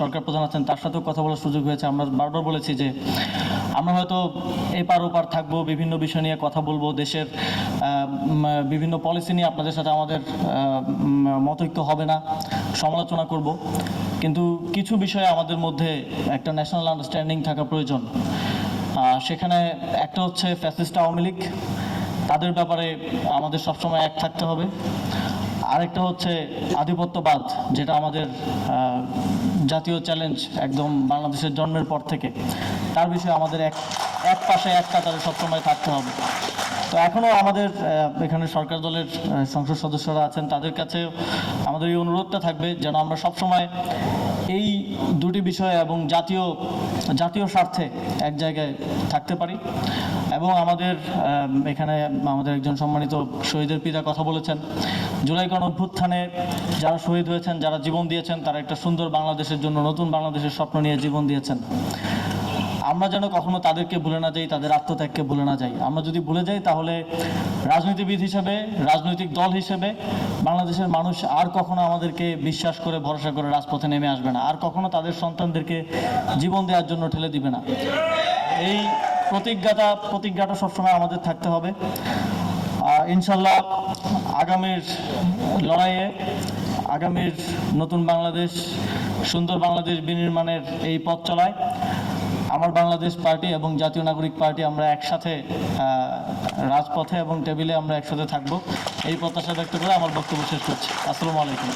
সরকার প্রধান আছেন তার সাথেও কথা বলার সুযোগ হয়েছে। আমরা বারবার বলেছি যে আমরা হয়তো এপার ওপার থাকবো, বিভিন্ন বিষয় নিয়ে কথা বলবো, দেশের বিভিন্ন পলিসি নিয়ে আপনাদের সাথে আমাদের মতৈক্য হবে না, সমালোচনা করব, কিন্তু কিছু বিষয়ে আমাদের মধ্যে একটা ন্যাশনাল আন্ডারস্ট্যান্ডিং থাকা প্রয়োজন। সেখানে একটা হচ্ছে ফ্যাসিস্ট আওয়ামী লীগ, তাদের ব্যাপারে আমাদের সবসময় এক থাকতে হবে। আরেকটা হচ্ছে আধিপত্যবাদ, যেটা আমাদের জাতীয় চ্যালেঞ্জ একদম বাংলাদেশের জন্মের পর থেকে, তার বিষয়ে আমাদের এক পাশে এক কাতারে সবসময় থাকতে হবে। তো এখনও আমাদের এখানে সরকার দলের সংসদ সদস্যরা আছেন, তাদের কাছে আমাদের এই অনুরোধটা থাকবে যেন আমরা সবসময় এই দুটি বিষয় এবং জাতীয় স্বার্থে এক জায়গায় থাকতে পারি। এবং আমাদের এখানে আমাদের একজন সম্মানিত শহীদের পিতা কথা বলেছেন, জুলাই গণঅভ্যুত্থানে যারা শহীদ হয়েছেন, যারা জীবন দিয়েছেন, তারা একটা সুন্দর বাংলাদেশের জন্য, নতুন বাংলাদেশের স্বপ্ন নিয়ে জীবন দিয়েছেন। আমরা যেন কখনো তাদেরকে ভুলে না যাই, তাদের আত্মত্যাগকে ভুলে না যাই। আমরা যদি ভুলে যাই তাহলে রাজনীতিবিদ হিসেবে, রাজনৈতিক দল হিসেবে বাংলাদেশের মানুষ আর কখনো আমাদেরকে বিশ্বাস করে, ভরসা করে রাজপথে নেমে আসবে না, আর কখনো তাদের সন্তানদেরকে জীবন দেওয়ার জন্য ঠেলে দিবে না। এই প্রতিজ্ঞাটা সবসময় আমাদের থাকতে হবে। ইনশাল্লাহ আগামীর লড়াইয়ে, আগামীর নতুন বাংলাদেশ, সুন্দর বাংলাদেশ বিনির্মাণের এই পথ চলায় আমার বাংলাদেশ পার্টি এবং জাতীয় নাগরিক পার্টি আমরা একসাথে রাজপথে এবং টেবিলে আমরা একসাথে থাকবো, এই প্রত্যাশা ব্যক্ত করে আমার বক্তব্য শেষ করছি। আসসালামু আলাইকুম।